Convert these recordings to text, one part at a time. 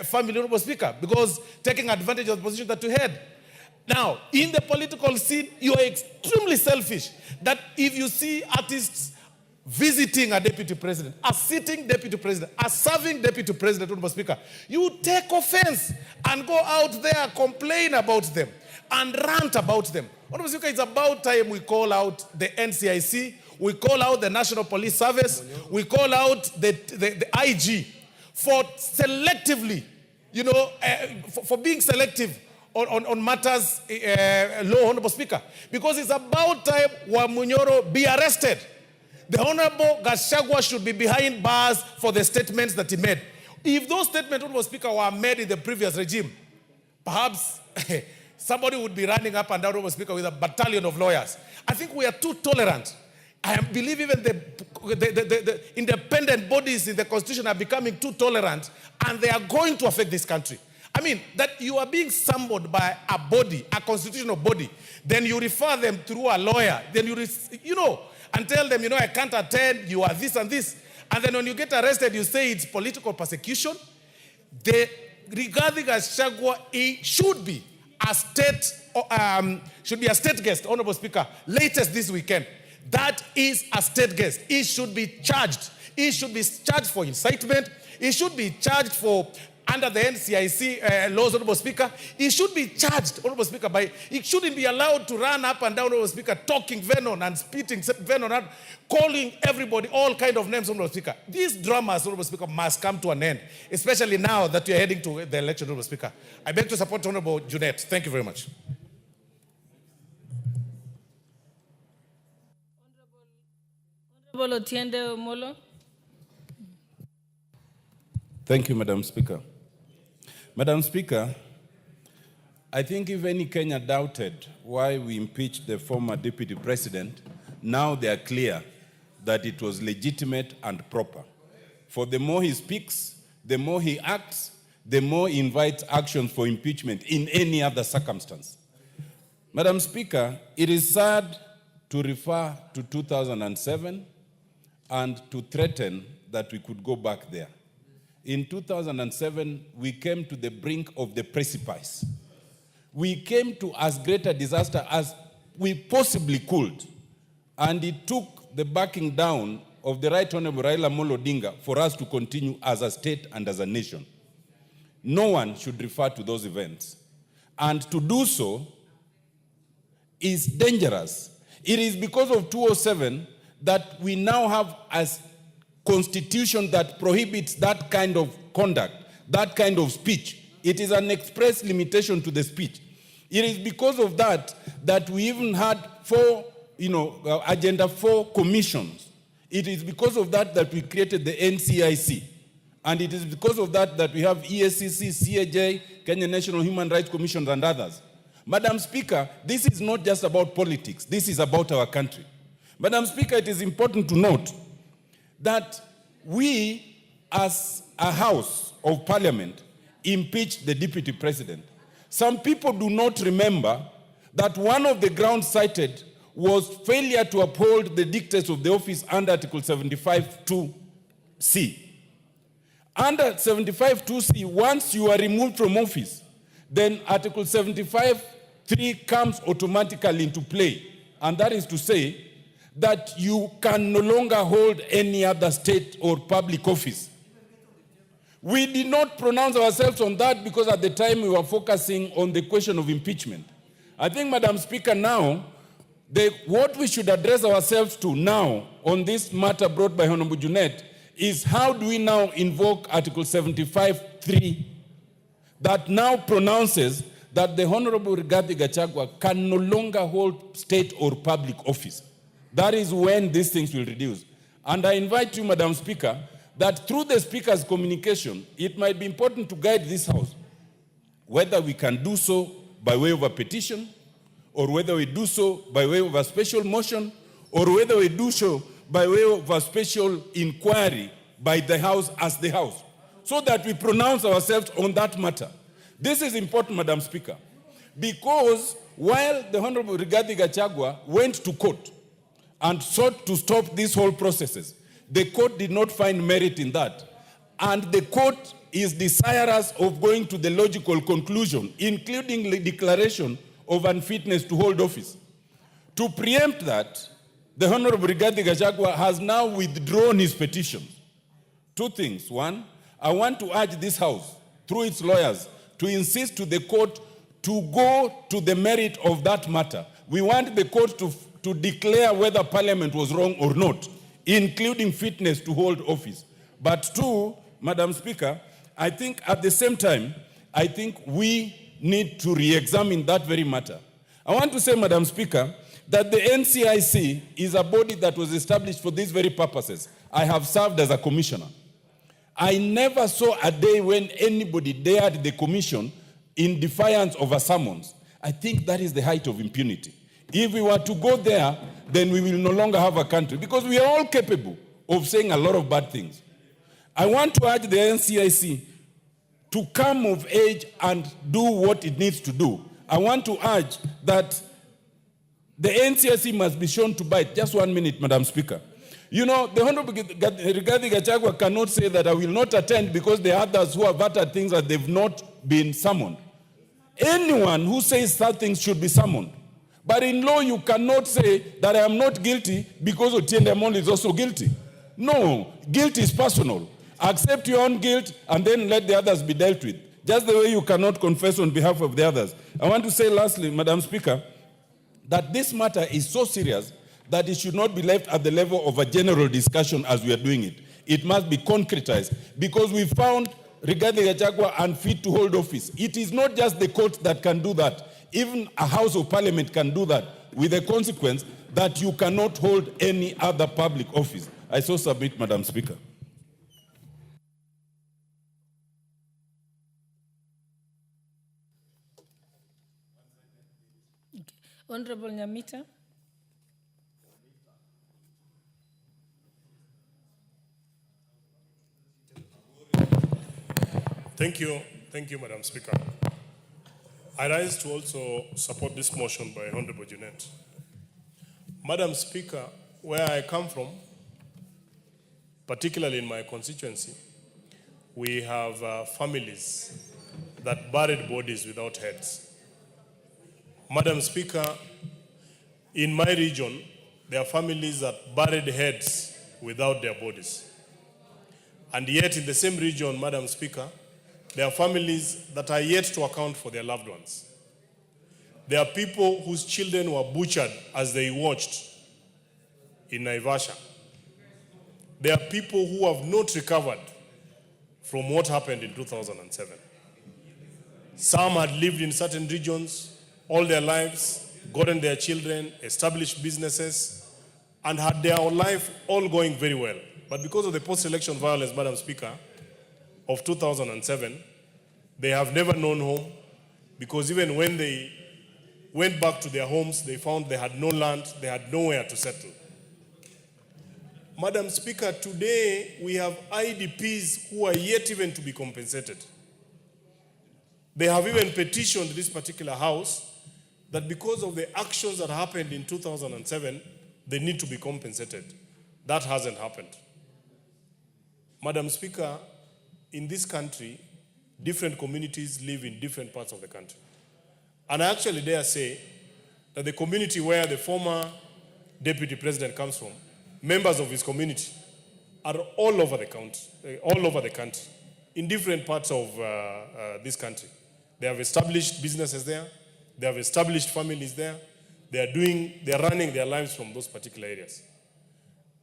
family, Honorable Speaker, because taking advantage of the position that you had. Now, in the political scene, you are extremely selfish that if you see artists visiting a deputy president, a sitting deputy president, a serving deputy president, Honorable Speaker, you take offense and go out there, complain about them, and rant about them. Honorable Speaker, it's about time we call out the NCIC, we call out the National Police Service, we call out the IG for selectively, for being selective on matters law, Honorable Speaker. Because it's about time Wamunyoro be arrested. The Honorable Gachagua should be behind bars for the statements that he made. If those statements, Honorable Speaker, were made in the previous regime, perhaps somebody would be running up and down, Honorable Speaker, with a battalion of lawyers. I think we are too tolerant. I believe even the independent bodies in the Constitution are becoming too tolerant, and they are going to affect this country. I mean, that you are being summoned by a body, a constitutional body, then you refer them through a lawyer, then and tell them, I can't attend, you are this and this. And then when you get arrested, you say it's political persecution. The Rigathi Gachagua should be a state guest, Honorable Speaker, latest this weekend. That is a state guest. He should be charged. He should be charged for incitement. He should be charged for, under the NCIC laws, Honorable Speaker. He should be charged, Honorable Speaker, he shouldn't be allowed to run up and down, Honorable Speaker, talking venom and spitting venom and calling everybody all kind of names, Honorable Speaker. These dramas, Honorable Speaker, must come to an end, especially now that we are heading to the election, Honorable Speaker. I beg to support Honorable Junet. Thank you very much. Honorable Otiende Molo. Thank you, Madam Speaker. Madam Speaker, I think if any Kenya doubted why we impeached the former deputy president, now they are clear that it was legitimate and proper. For the more he speaks, the more he acts, the more he invites actions for impeachment in any other circumstance. Madam Speaker, it is sad to refer to 2007 and to threaten that we could go back there. In 2007, we came to the brink of the precipice. We came to as great a disaster as we possibly could. And it took the backing down of the Right Honorable Raila Amolo Odinga for us to continue as a state and as a nation. No one should refer to those events. And to do so is dangerous. It is because of 207 that we now have a constitution that prohibits that kind of conduct, that kind of speech. It is an express limitation to the speech. It is because of that that we even had Agenda 4 commissions. It is because of that that we created the NCIC. And it is because of that that we have EACC, CAJ, Kenya National Human Rights Commission, and others. Madam Speaker, this is not just about politics. This is about our country. Madam Speaker, it is important to note that we, as a House of Parliament, impeached the deputy president. Some people do not remember that one of the grounds cited was failure to uphold the dictates of the office under Article 75(2)(c). Under 75(2)(c), once you are removed from office, then Article 75(3) comes automatically into play. And that is to say that you can no longer hold any other state or public office. We did not pronounce ourselves on that because at the time we were focusing on the question of impeachment. I think, Madam Speaker, now, what we should address ourselves to now on this matter brought by Honorable Junet is how do we now invoke Article 75(3) that now pronounces that the Honorable Rigathi Gachagua can no longer hold state or public office. That is when these things will reduce. And I invite you, Madam Speaker, that through the Speaker's communication, it might be important to guide this House, whether we can do so by way of a petition, or whether we do so by way of a special motion, or whether we do so by way of a special inquiry by the House as the House, so that we pronounce ourselves on that matter. This is important, Madam Speaker, because while the Honorable Rigathi Gachagua went to court and sought to stop these whole processes, the court did not find merit in that. And the court is desirous of going to the logical conclusion, including the declaration of unfitness to hold office. To preempt that, the Honorable Rigathi Gachagua has now withdrawn his petition. Two things. One, I want to urge this House, through its lawyers, to insist to the court to go to the merit of that matter. We want the court to declare whether Parliament was wrong or not, including fitness to hold office. But two, Madam Speaker, I think at the same time, I think we need to re-examine that very matter. I want to say, Madam Speaker, that the NCIC is a body that was established for these very purposes. I have served as a commissioner. I never saw a day when anybody dared the commission in defiance of a summons. I think that is the height of impunity. If we were to go there, then we will no longer have a country, because we are all capable of saying a lot of bad things. I want to urge the NCIC to come of age and do what it needs to do. I want to urge that the NCIC must be shown to bite. Just 1 minute, Madam Speaker. You know, the Honorable Rigathi Gachagua cannot say that I will not attend because there are others who have uttered things that they've not been summoned. Anyone who says such things should be summoned. But in law, you cannot say that I am not guilty because Otiende Amolo is also guilty. No, guilt is personal. Accept your own guilt and then let the others be dealt with. Just the way you cannot confess on behalf of the others. I want to say lastly, Madam Speaker, that this matter is so serious that it should not be left at the level of a general discussion as we are doing it. It must be concretized, because we found Rigathi Gachagua unfit to hold office. It is not just the court that can do that. Even a House of Parliament can do that, with the consequence that you cannot hold any other public office. I so submit, Madam Speaker. Honorable Nyamita. Thank you, Madam Speaker. I rise to also support this motion by Honorable Jeanette. Madam Speaker, where I come from, particularly in my constituency, we have families that buried bodies without heads. Madam Speaker, in my region, there are families that buried heads without their bodies. And yet in the same region, Madam Speaker, there are families that are yet to account for their loved ones. There are people whose children were butchered as they watched in Naivasha. There are people who have not recovered from what happened in 2007. Some had lived in certain regions all their lives, gotten their children, established businesses, and had their life all going very well. But because of the post-election violence, Madam Speaker, of 2007, they have never known home, because even when they went back to their homes, they found they had no land, they had nowhere to settle. Madam Speaker, today we have IDPs who are yet even to be compensated. They have even petitioned this particular House that because of the actions that happened in 2007, they need to be compensated. That hasn't happened. Madam Speaker, in this country, different communities live in different parts of the country. And I actually dare say that the community where the former deputy president comes from, members of his community are all over the country, in different parts of this country. They have established businesses there. They have established families there. They are running their lives from those particular areas.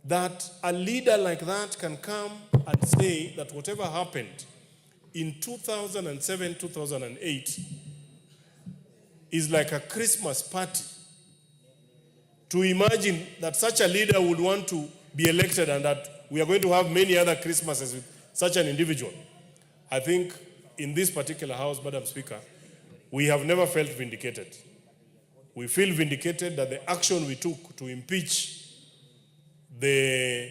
That a leader like that can come and say that whatever happened in 2007, 2008 is like a Christmas party. To imagine that such a leader would want to be elected and that we are going to have many other Christmases with such an individual. I think in this particular House, Madam Speaker, we have never felt vindicated. We feel vindicated that the action we took to impeach the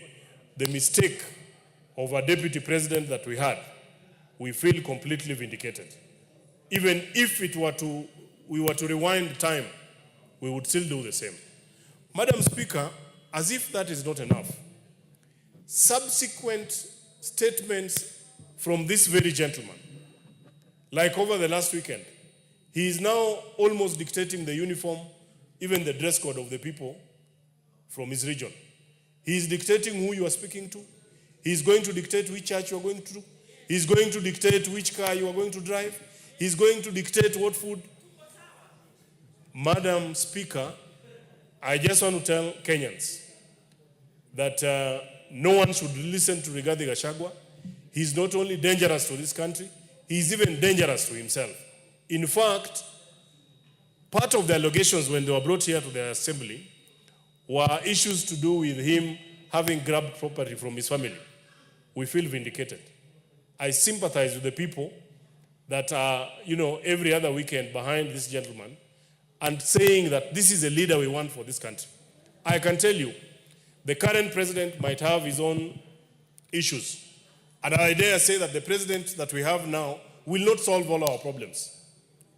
mistake of a deputy president that we had, we feel completely vindicated. Even if we were to rewind time, we would still do the same. Madam Speaker, as if that is not enough, subsequent statements from this very gentleman. Like over the last weekend, he is now almost dictating the uniform, even the dress code of the people from his region. He is dictating who you are speaking to. He is going to dictate which church you are going to. He is going to dictate which car you are going to drive. He is going to dictate what food. Madam Speaker, I just want to tell Kenyans that no one should listen to Rigathi Gachagua. He's not only dangerous to this country, he's even dangerous to himself. In fact, part of the allegations when they were brought here to the assembly were issues to do with him having grabbed property from his family. We feel vindicated. I sympathize with the people that are, every other weekend behind this gentleman and saying that this is a leader we want for this country. I can tell you, the current president might have his own issues. And I dare say that the president that we have now will not solve all our problems,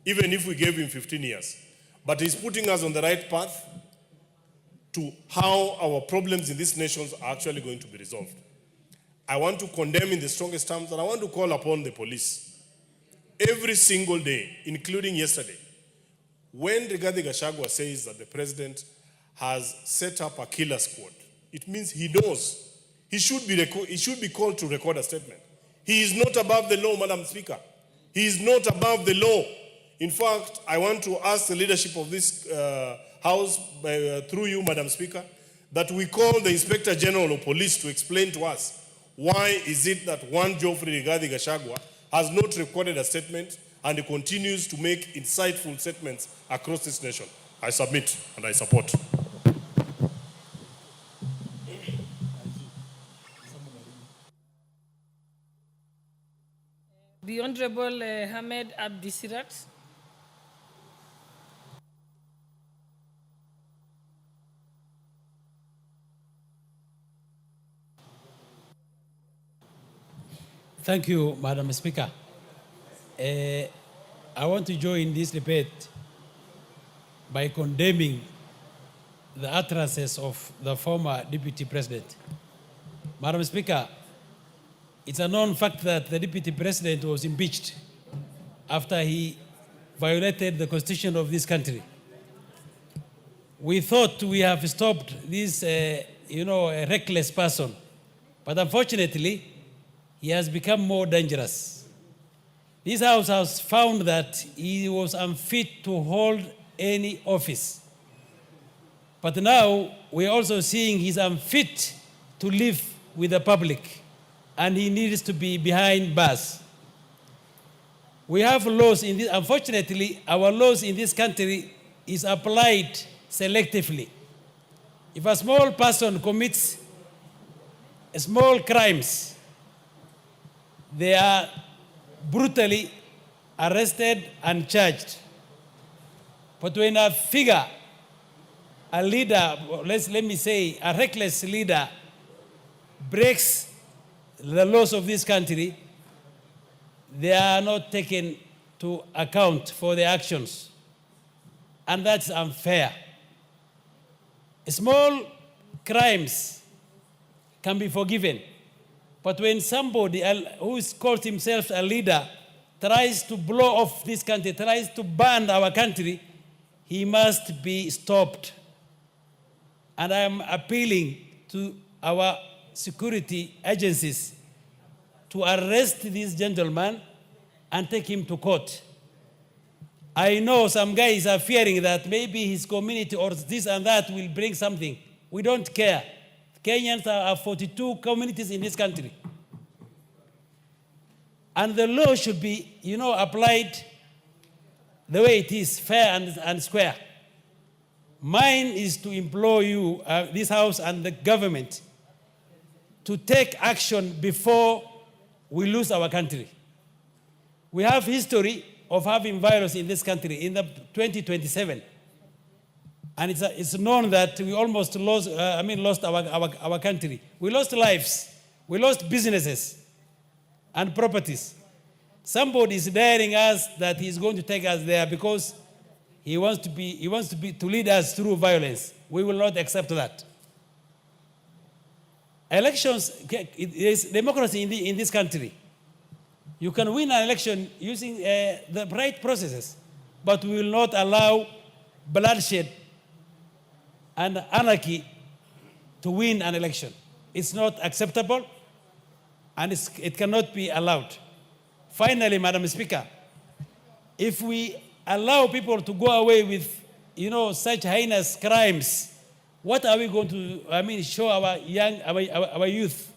even if we gave him 15 years. But he's putting us on the right path to how our problems in this nation are actually going to be resolved. I want to condemn in the strongest terms, and I want to call upon the police every single day, including yesterday, when Rigathi Gachagua says that the president has set up a killer squad, it means he knows. He should be called to record a statement. He is not above the law, Madam Speaker. He is not above the law. In fact, I want to ask the leadership of this House, through you, Madam Speaker, that we call the Inspector General of Police to explain to us why is it that one Geoffrey Rigathi Gachagua has not recorded a statement and he continues to make insightful statements across this nation. I submit and I support. The Honorable Hamed Abdisirat. Thank you, Madam Speaker. I want to join this debate by condemning the utterances of the former Deputy President. Madam Speaker, it's a known fact that the Deputy President was impeached after he violated the Constitution of this country. We thought we have stopped this, a reckless person, but unfortunately, he has become more dangerous. This House has found that he was unfit to hold any office. But now we're also seeing he's unfit to live with the public, and he needs to be behind bars. We have laws in this, unfortunately, our laws in this country is applied selectively. If a small person commits small crimes, they are brutally arrested and charged. But when a figure, a leader, let me say a reckless leader, breaks the laws of this country, they are not taken to account for their actions. And that's unfair. Small crimes can be forgiven. But when somebody who calls himself a leader tries to blow off this country, tries to ban our country, he must be stopped. And I am appealing to our security agencies to arrest this gentleman and take him to court. I know some guys are fearing that maybe his community or this and that will bring something. We don't care. Kenyans are 42 communities in this country. And the law should be, applied the way it is, fair and square. Mine is to implore you, this House and the government, to take action before we lose our country. We have history of having violence in this country in the 2027. And it's known that we almost lost our country. We lost lives. We lost businesses and properties. Somebody is daring us that he's going to take us there because he wants to lead us through violence. We will not accept that. Elections, there is democracy in this country. You can win an election using the right processes, but we will not allow bloodshed and anarchy to win an election. It's not acceptable, and it cannot be allowed. Finally, Madam Speaker, if we allow people to go away with, such heinous crimes, what are we going to, show our our youth?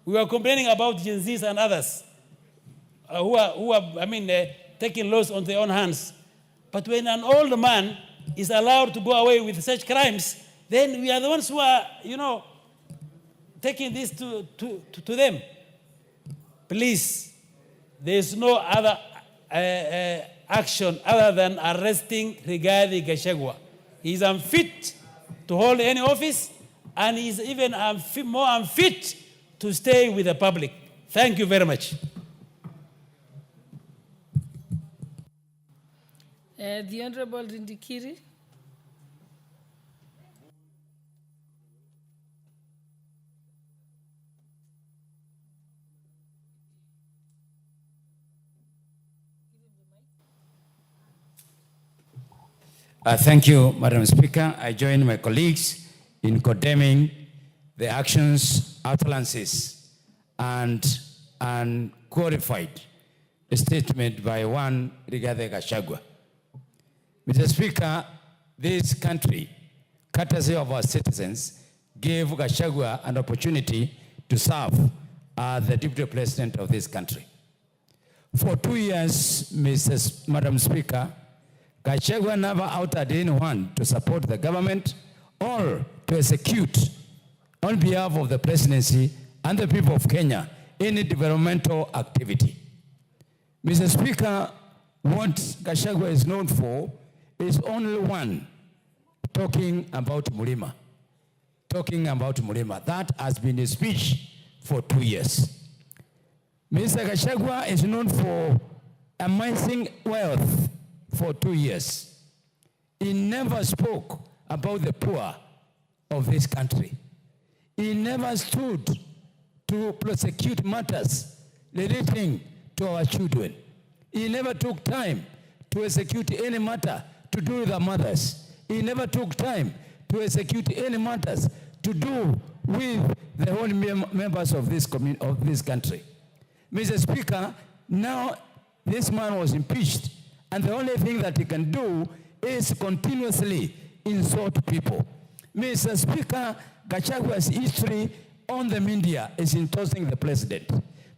We were complaining about Gen Zs and others who are taking laws on their own hands. But when an old man is allowed to go away with such crimes, then we are the ones who are, taking this to them. Please, there is no other action other than arresting Rigathi Gachagua. He is unfit to hold any office, and he is even more unfit to stay with the public. Thank you very much. The Honorable Rindikiri. Thank you, Madam Speaker. I join my colleagues in condemning the actions, utterances, and unqualified statement by one Rigathi Gachagua. Mr. Speaker, this country, courtesy of our citizens, gave Gachagua an opportunity to serve as the Deputy President of this country. For 2 years, Madam Speaker, Gachagua never outed anyone to support the government or to execute on behalf of the presidency and the people of Kenya any developmental activity. Mr. Speaker, what Gachagua is known for is only one, talking about Mulima. Talking about Mulima. That has been his speech for 2 years. Mr. Gachagua is known for amassing wealth for 2 years. He never spoke about the poor of this country. He never stood to prosecute matters relating to our children. He never took time to execute any matter to do with our mothers. He never took time to execute any matters to do with the whole members of this country. Mr. Speaker, now this man was impeached, and the only thing that he can do is continuously insult people. Mr. Speaker, Gachagua's history on the media is endorsing the president.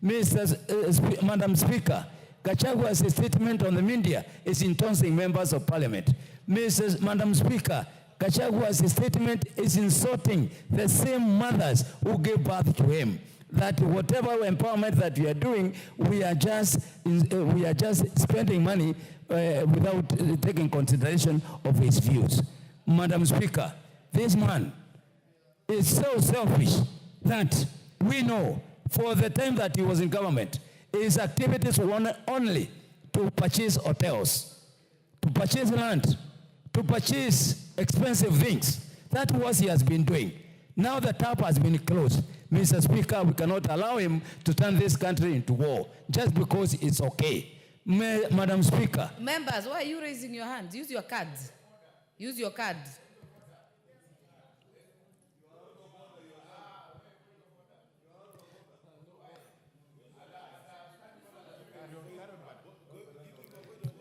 Madam Speaker, Gachagua's statement on the media is endorsing members of parliament. Madam Speaker, Gachagua's statement is insulting the same mothers who gave birth to him. That whatever empowerment that we are doing, we are just spending money without taking consideration of his views. Madam Speaker, this man is so selfish that we know for the time that he was in government, his activities were only to purchase hotels, to purchase land, to purchase expensive things. That was what he has been doing. Now the tap has been closed. Mr. Speaker, we cannot allow him to turn this country into war just because it's okay. Madam Speaker. Members, why are you raising your hands? Use your cards. Use your card.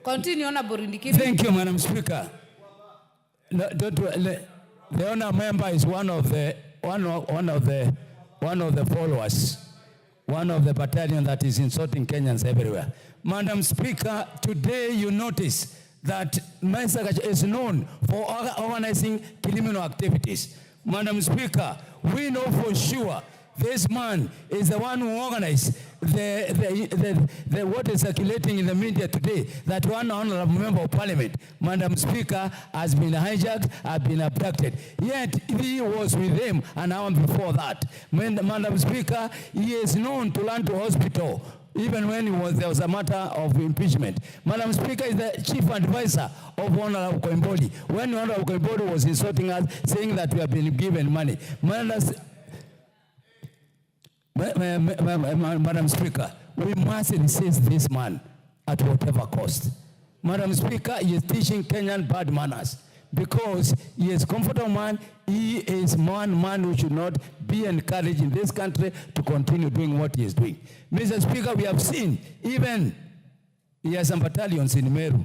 Continue, Honorable Rindikiri. Thank you, Madam Speaker. No, the honour member is one of the followers, one of the battalion that is insulting Kenyans everywhere. Madam Speaker, today you notice that Mr. Gachagua is known for organizing criminal activities. Madam Speaker, we know for sure this man is the one who organized the what is circulating in the media today, that one honorable member of parliament, Madam Speaker, has been hijacked, has been abducted. Yet he was with him an hour before that. Madam Speaker, he is known to run to hospital even when there was a matter of impeachment. Madam Speaker is the chief advisor of Honorable Koimbodi. When Honorable Koimbodi was insulting us, saying that we have been given money. Madam Speaker, we must resist this man at whatever cost. Madam Speaker, he is teaching Kenyan bad manners because he is a comfortable man. He is man who should not be encouraged in this country to continue doing what he is doing. Mr. Speaker, we have seen even he has some battalions in Meru.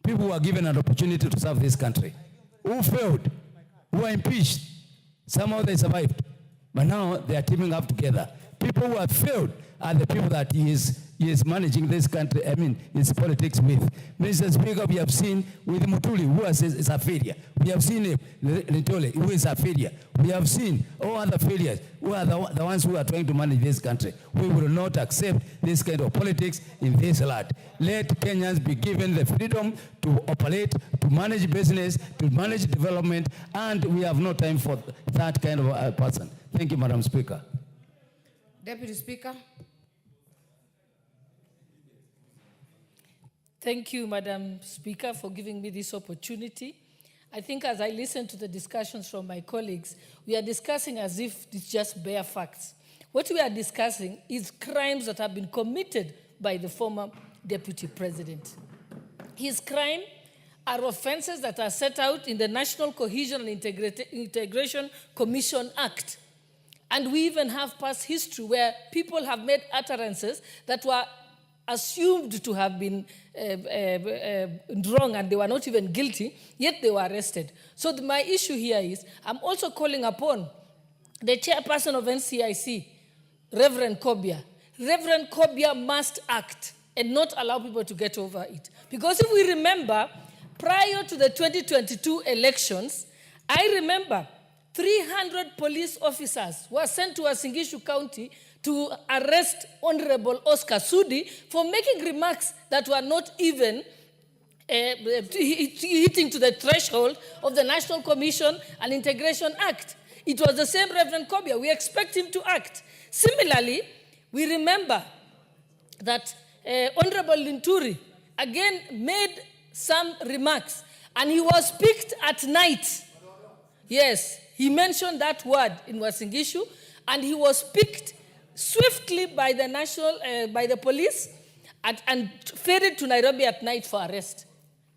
People who are given an opportunity to serve this country, who failed, who were impeached. Somehow they survived, but now they are teaming up together. People who have failed are the people that he is managing this country, I mean, his politics with. Mr. Speaker, we have seen with Mutuli, who is a failure. We have seen Ritole, who is a failure. We have seen all other failures, who are the ones who are trying to manage this country. We will not accept this kind of politics in this land. Let Kenyans be given the freedom to operate, to manage business, to manage development, and we have no time for that kind of person. Thank you, Madam Speaker. Deputy Speaker. Thank you, Madam Speaker, for giving me this opportunity. I think as I listen to the discussions from my colleagues, we are discussing as if it's just bare facts. What we are discussing is crimes that have been committed by the former Deputy President. His crime are offenses that are set out in the National Cohesion and Integration Commission Act. And we even have past history where people have made utterances that were assumed to have been wrong and they were not even guilty, yet they were arrested. So my issue here is, I'm also calling upon the chairperson of NCIC, Reverend Kobia. Reverend Kobia must act and not allow people to get over it. Because if we remember, prior to the 2022 elections, I remember 300 police officers were sent to Uasin County to arrest Honorable Oscar Sudi for making remarks that were not even hitting to the threshold of the National Commission and Integration Act. It was the same Reverend Kobia. We expect him to act. Similarly, we remember that Honorable Linturi again made some remarks, and he was picked at night. Yes, he mentioned that word in Uasin Gishu, and he was picked swiftly by the police and ferried to Nairobi at night for arrest.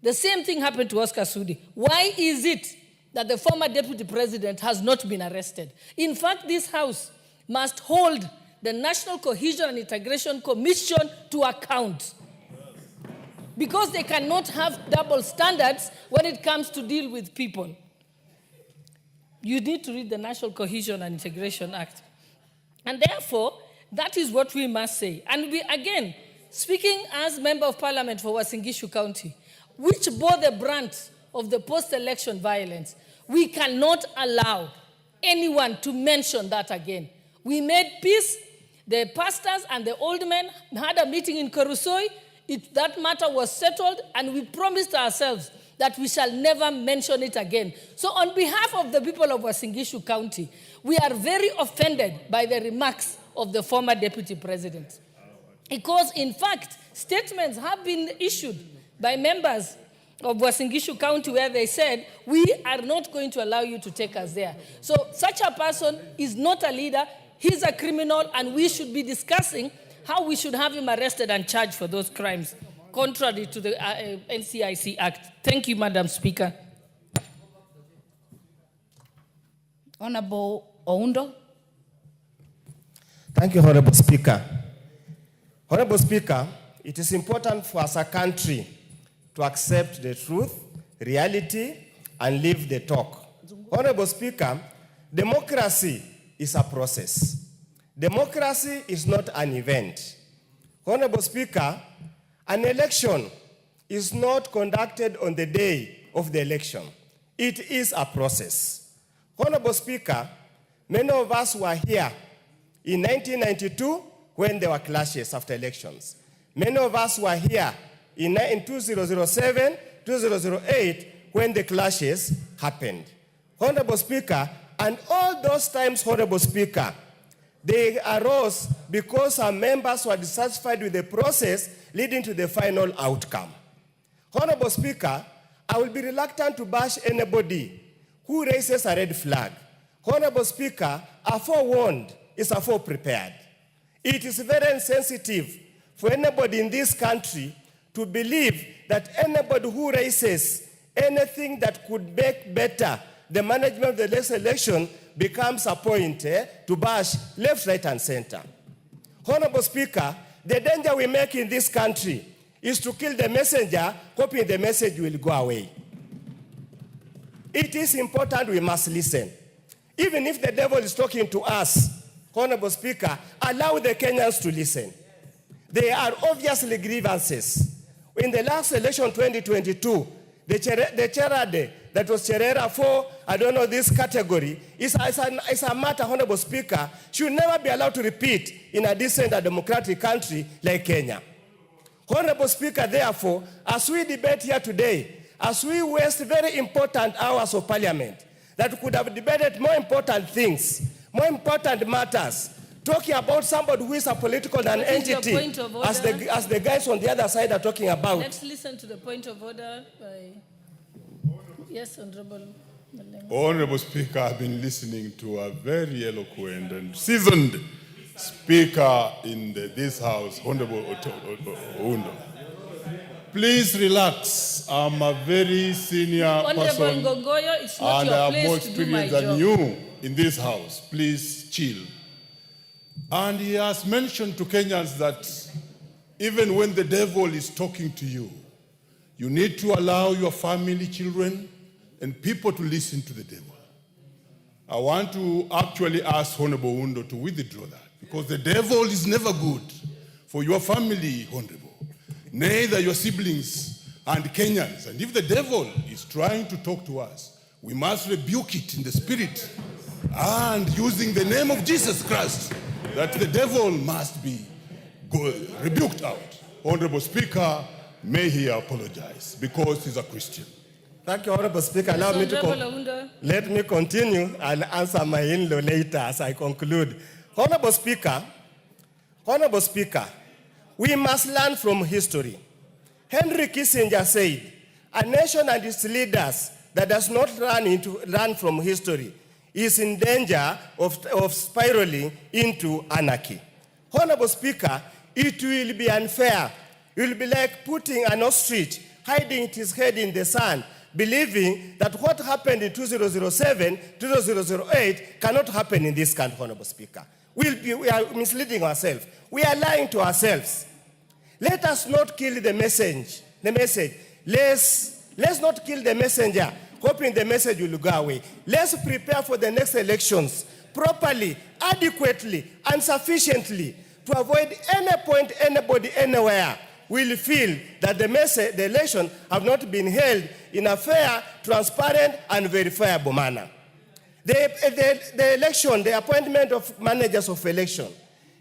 The same thing happened to Oscar Sudi. Why is it that the former Deputy President has not been arrested? In fact, this House must hold the National Cohesion and Integration Commission to account, because they cannot have double standards when it comes to deal with people. You need to read the National Cohesion and Integration Act. And therefore, that is what we must say. And we, again, speaking as Member of Parliament for Uasin Gishu County, which bore the brunt of the post-election violence, we cannot allow anyone to mention that again. We made peace. The pastors and the old men had a meeting in Korusoi. That matter was settled, and we promised ourselves that we shall never mention it again. So on behalf of the people of Uasin Gishu County, we are very offended by the remarks of the former Deputy President. Because, in fact, statements have been issued by members of Uasin Gishu County where they said, we are not going to allow you to take us there. So such a person is not a leader, he's a criminal, and we should be discussing how we should have him arrested and charged for those crimes, contrary to the NCIC Act. Thank you, Madam Speaker. Honorable Oundo. Thank you, Honorable Speaker. Honorable Speaker, it is important for us as a country to accept the truth, reality, and live the talk. Honorable Speaker, democracy is a process. Democracy is not an event. Honorable Speaker, an election is not conducted on the day of the election. It is a process. Honorable Speaker, many of us were here in 1992 when there were clashes after elections. Many of us were here in 2007, 2008 when the clashes happened. Honorable Speaker, and all those times, Honorable Speaker, they arose because our members were dissatisfied with the process leading to the final outcome. Honorable Speaker, I will be reluctant to bash anybody who raises a red flag. Honorable Speaker, a forewarned is a foreprepared. it is very insensitive for anybody in this country to believe that anybody who raises anything that could make better the management of the next election becomes a point to bash left, right, and center. Honorable Speaker, the danger we make in this country is to kill the messenger, hoping the message will go away. It is important we must listen. Even if the devil is talking to us, Honorable Speaker, allow the Kenyans to listen. There are obviously grievances. In the last election 2022, the charade that was Cherera for, I don't know, this category, is a matter, Honorable Speaker, should never be allowed to repeat in a decent and democratic country like Kenya. Honorable Speaker, therefore, as we debate here today, as we waste very important hours of parliament, that could have debated more important things, more important matters, talking about somebody who is a political non-entity, as the guys on the other side are talking about. Let's listen to the point of order by... Yes, Honorable Malenga. Honorable Speaker, I've been listening to a very eloquent and seasoned speaker in this House, Honorable Oundo. Please relax. I'm a very senior person Ngogoyo, it's not and your I have more place to do my experience than job. you in this House. Please chill. And he has mentioned to Kenyans that even when the devil is talking to you, you need to allow your family, children, and people to listen to the devil. I want to actually ask Honorable Oundo to withdraw that, because the devil is never good for your family, Honorable, neither your siblings and Kenyans. And if the devil is trying to talk to us, we must rebuke it in the spirit and using the name of Jesus Christ, that the devil must be rebuked out. Honorable Speaker, may he apologize because he's a Christian. Thank you, Honorable Speaker. Allow me to let me continue and answer my in-law later as I conclude. Honorable Speaker, we must learn from history. Henry Kissinger said, a nation and its leaders that does not learn from history is in danger of spiraling into anarchy. Honorable Speaker, it will be unfair. It will be like putting an ostrich hiding his head in the sand, believing that what happened in 2007, 2008 cannot happen in this country, Honorable Speaker. We are misleading ourselves. We are lying to ourselves. Let us not kill the message. Let's not kill the messenger, hoping the message will go away. Let's prepare for the next elections properly, adequately, and sufficiently to avoid any point anybody anywhere will feel that the election have not been held in a fair, transparent, and verifiable manner. The election, the appointment of managers of election,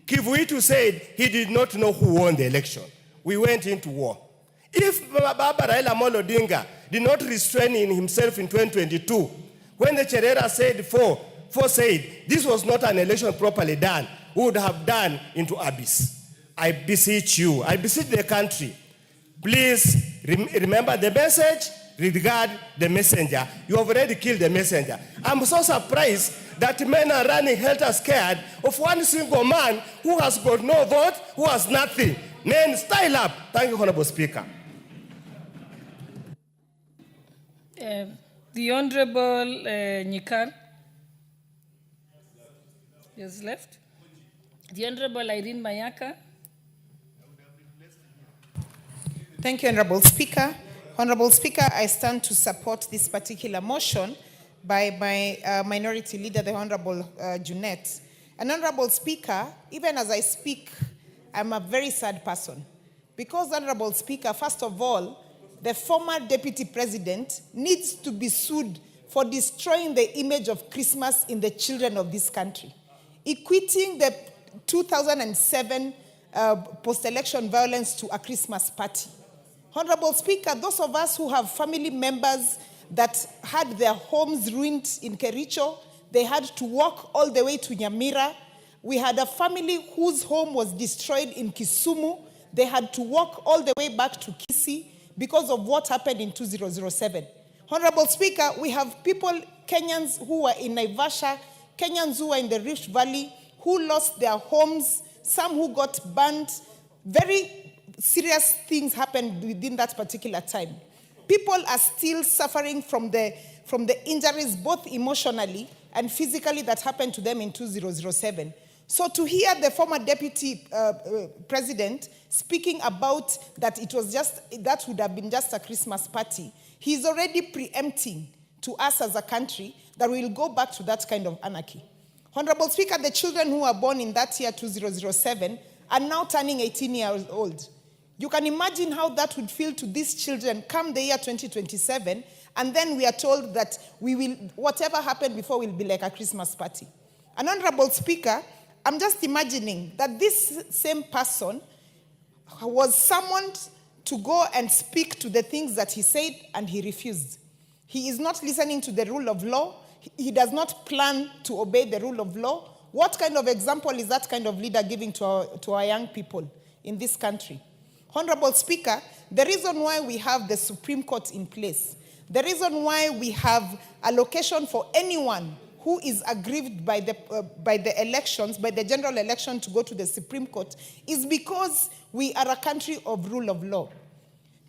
Kivuitu said he did not know who won the election. We went into war. If Baba Raila Amolo Odinga did not restrain himself in 2022, when the Cherera said four said this was not an election properly done, we would have done into abyss. I beseech you, I beseech the country, please remember the message, regard the messenger. You have already killed the messenger. I'm so surprised that men are running helter-scared of one single man who has got no vote, who has nothing. Men, style up. Thank you, Honorable Speaker. The Honorable Nyikar is left. The Honorable Irene Mayaka. Thank you, Honorable Speaker. Honorable Speaker, I stand to support this particular motion by my minority leader, the Honorable Junet. And Honorable Speaker, even as I speak, I'm a very sad person. Because, Honorable Speaker, first of all, the former Deputy President needs to be sued for destroying the image of Christmas in the children of this country, equating the 2007 post-election violence to a Christmas party. Honorable Speaker, those of us who have family members that had their homes ruined in Kericho, they had to walk all the way to Nyamira. We had a family whose home was destroyed in Kisumu. They had to walk all the way back to Kisii because of what happened in 2007. Honorable Speaker, we have people, Kenyans who were in Naivasha, Kenyans who were in the Rift Valley, who lost their homes some who got banned. Very serious things happened within that particular time. People are still suffering from the injuries, both emotionally and physically, that happened to them in 2007. So to hear the former deputy president speaking about that that would have been just a Christmas party, he's already preempting to us as a country that we'll go back to that kind of anarchy. Honorable Speaker, the children who were born in that year 2007 are now turning 18 years old. You can imagine how that would feel to these children come the year 2027, and then we are told that whatever happened before will be like a Christmas party. And Honorable Speaker, I'm just imagining that this same person was summoned to go and speak to the things that he said, and he refused. He is not listening to the rule of law. He does not plan to obey the rule of law. What kind of example is that kind of leader giving to our young people in this country? Honorable Speaker, the reason why we have the Supreme Court in place, the reason why we have allocation for anyone who is aggrieved by the elections, by the general election to go to the Supreme Court, is because we are a country of rule of law.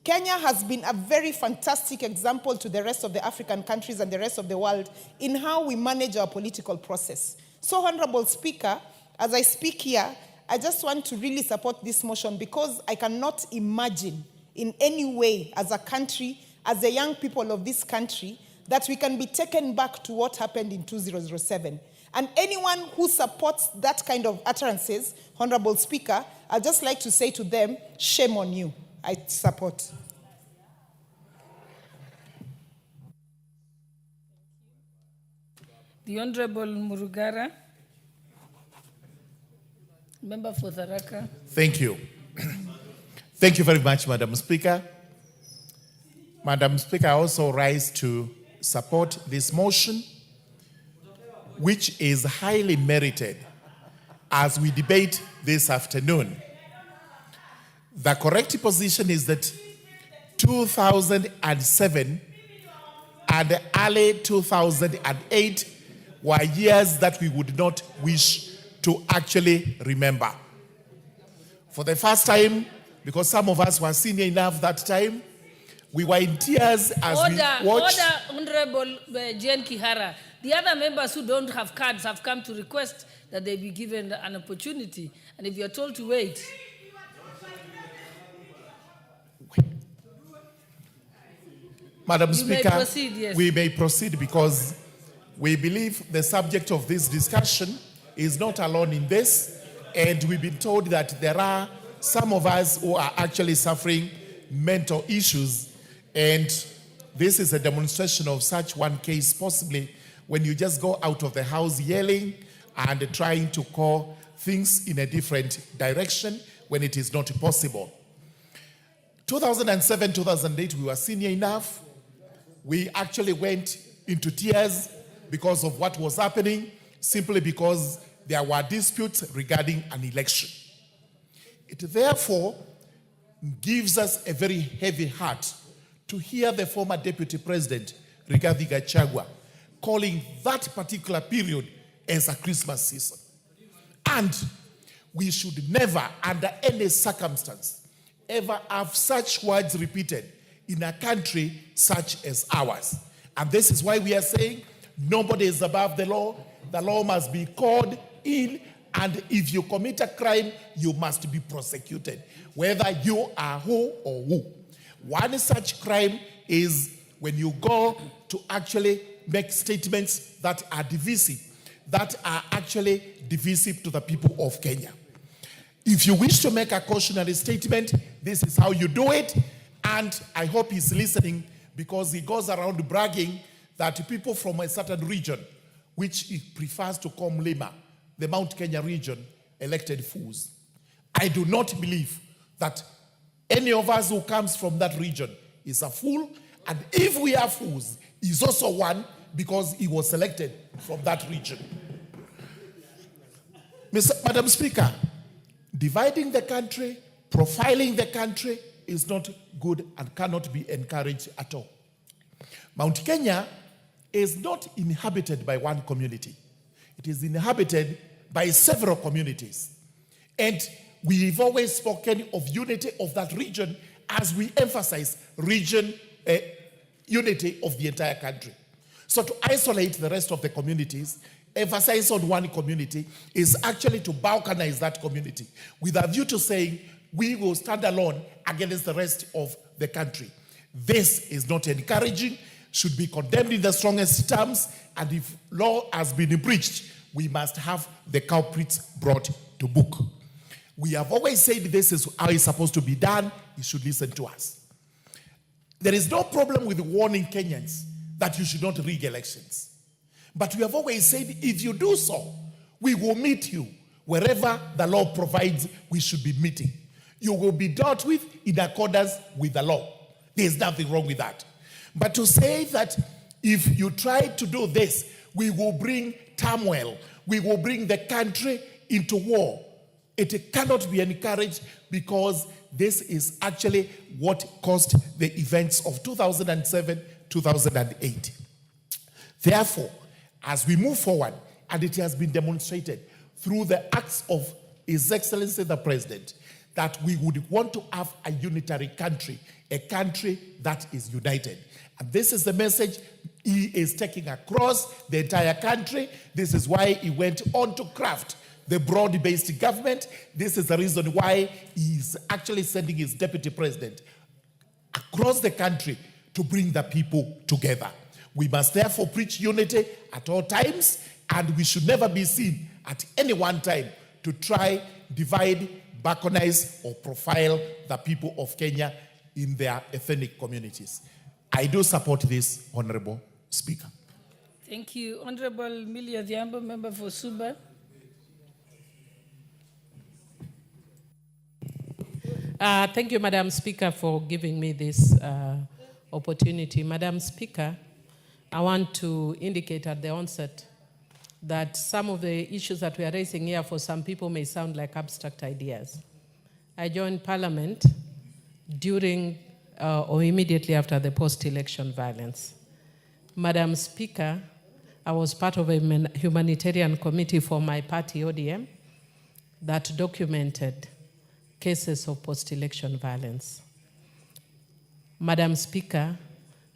Kenya has been a very fantastic example to the rest of the African countries and the rest of the world in how we manage our political process. So, Honorable Speaker, as I speak here, I just want to really support this motion because I cannot imagine in any way as a country, as the young people of this country, that we can be taken back to what happened in 2007. And anyone who supports that kind of utterances, Honorable Speaker, I'd just like to say to them, shame on you. I support. The Honorable Murugara, member for Tharaka. Thank you. Thank you very much, Madam Speaker. Madam Speaker, I also rise to support this motion, which is highly merited as we debate this afternoon. The correct position is that 2007 and early 2008 were years that we would not wish to actually remember. For the first time, because some of us were senior enough that time, we were in tears as we watched. Order, Honorable Jane Kihara. The other members who don't have cards have come to request that they be given an opportunity. And if you're told to wait. Madam Speaker, proceed, yes. We may proceed because we believe the subject of this discussion is not alone in this, and we've been told that there are some of us who are actually suffering mental issues, and this is a demonstration of such one case possibly when you just go out of the house yelling and trying to call things in a different direction when it is not possible. 2007, 2008, we were senior enough. We actually went into tears because of what was happening, simply because there were disputes regarding an election. It therefore gives us a very heavy heart to hear the former Deputy President, Rigathi Gachagua, calling that particular period as a Christmas season. And we should never, under any circumstance, ever have such words repeated in a country such as ours. And this is why we are saying nobody is above the law. The law must be called in, and if you commit a crime, you must be prosecuted, whether you are who or who. One such crime is when you go to actually make statements that are divisive, that are actually divisive to the people of Kenya. If you wish to make a cautionary statement, this is how you do it. And I hope he's listening, because he goes around bragging that people from a certain region, which he prefers to call Mlima, the Mount Kenya region, elected fools. I do not believe that any of us who comes from that region is a fool. And if we are fools, he's also one, because he was selected from that region. Madam Speaker, dividing the country, profiling the country is not good and cannot be encouraged at all. Mount Kenya is not inhabited by one community. It is inhabited by several communities. And we've always spoken of unity of that region as we emphasize unity of the entire country. So to isolate the rest of the communities, emphasize on one community, is actually to balkanize that community with a view to saying we will stand alone against the rest of the country. This is not encouraging, should be condemned in the strongest terms, and if law has been breached, we must have the culprits brought to book. We have always said this is how it's supposed to be done. You should listen to us. There is no problem with warning Kenyans that you should not rig elections. But we have always said, if you do so, we will meet you wherever the law provides we should be meeting. You will be dealt with in accordance with the law. There's nothing wrong with that. But to say that if you try to do this, we will bring turmoil, we will bring the country into war, it cannot be encouraged, because this is actually what caused the events of 2007, 2008. Therefore, as we move forward, and it has been demonstrated through the acts of His Excellency the President, that we would want to have a unitary country, a country that is united. And this is the message he is taking across the entire country. This is why he went on to craft the broad-based government. This is the reason why he is actually sending his deputy president across the country to bring the people together. We must therefore preach unity at all times, and we should never be seen at any one time to try, divide, balkanize, or profile the people of Kenya in their ethnic communities. I do support this, Honorable Speaker. Thank you. Honorable Millie Odhiambo, member for Suba. Thank you, Madam Speaker, for giving me this opportunity. Madam Speaker, I want to indicate at the onset that some of the issues that we are raising here for some people may sound like abstract ideas. I joined Parliament during or immediately after the post-election violence. Madam Speaker, I was part of a humanitarian committee for my party, ODM, that documented cases of post-election violence. Madam Speaker,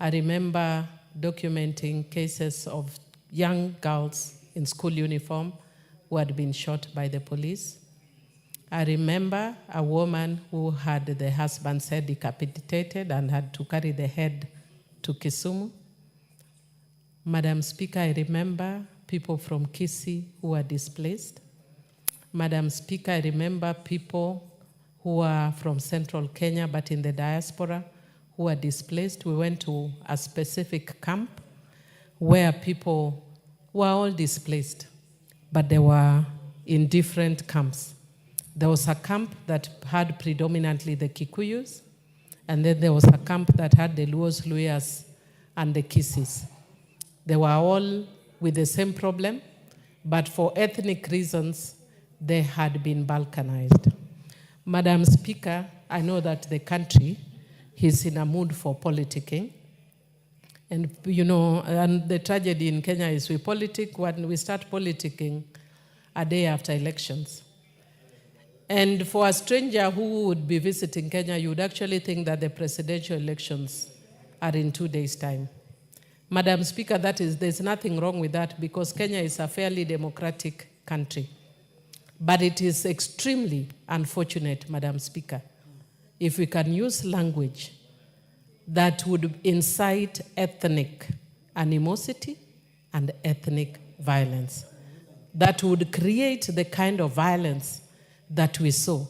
I remember documenting cases of young girls in school uniform who had been shot by the police. I remember a woman who had the husband's head decapitated and had to carry the head to Kisumu. Madam Speaker, I remember people from Kisii who were displaced. Madam Speaker, I remember people who are from central Kenya but in the diaspora who are displaced. We went to a specific camp where people were all displaced, but they were in different camps. There was a camp that had predominantly the Kikuyus, and then there was a camp that had the Luos, Luyas, and the Kisis. They were all with the same problem, but for ethnic reasons, they had been balkanized. Madam Speaker, I know that the country is in a mood for politicking. And, you know, and the tragedy in Kenya is we politic when we start politicking a day after elections. And for a stranger who would be visiting Kenya, you would actually think that the presidential elections are in 2 days' time. Madam Speaker, there's nothing wrong with that because Kenya is a fairly democratic country. But it is extremely unfortunate, Madam Speaker, if we can use language that would incite ethnic animosity and ethnic violence, that would create the kind of violence that we saw.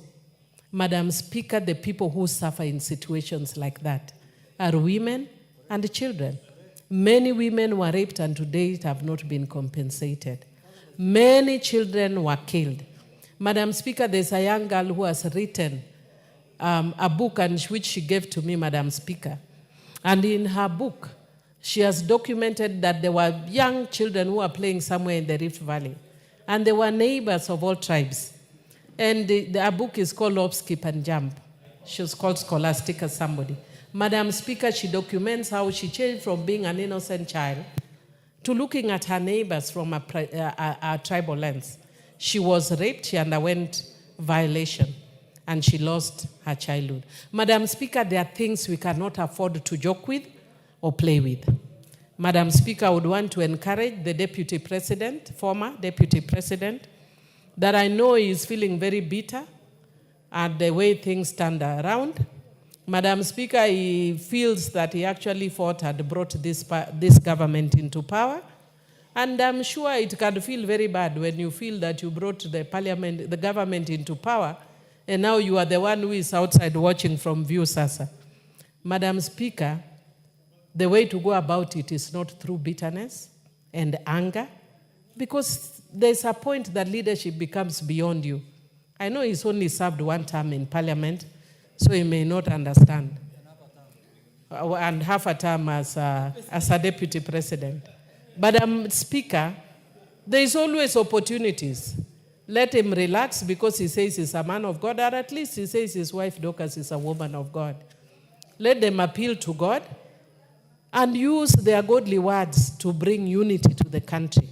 Madam Speaker, the people who suffer in situations like that are women and children. Many women were raped and to date have not been compensated. Many children were killed. Madam Speaker, there's a young girl who has written a book which she gave to me, Madam Speaker. And in her book, she has documented that there were young children who were playing somewhere in the Rift Valley. And they were neighbors of all tribes. And her book is called Hop, Skip, and Jump. She was called Scholastica somebody. Madam Speaker, she documents how she changed from being an innocent child to looking at her neighbors from a tribal lens. She was raped, she underwent violation, and she lost her childhood. Madam Speaker, there are things we cannot afford to joke with or play with. Madam Speaker, I would want to encourage the Deputy President, former Deputy President, that I know is feeling very bitter at the way things stand around. Madam Speaker, he feels that he actually fought and brought this government into power. And I'm sure it can feel very bad when you feel that you brought the government into power, and now you are the one who is outside watching from view, Sasa. Madam Speaker, the way to go about it is not through bitterness and anger, because there's a point that leadership becomes beyond you. I know he's only served one term in Parliament, so he may not understand. And half a term as a Deputy President. But Speaker, there is always opportunities. Let him relax because he says he's a man of God, or at least he says his wife Dorcas is a woman of God. Let them appeal to God and use their godly words to bring unity to the country.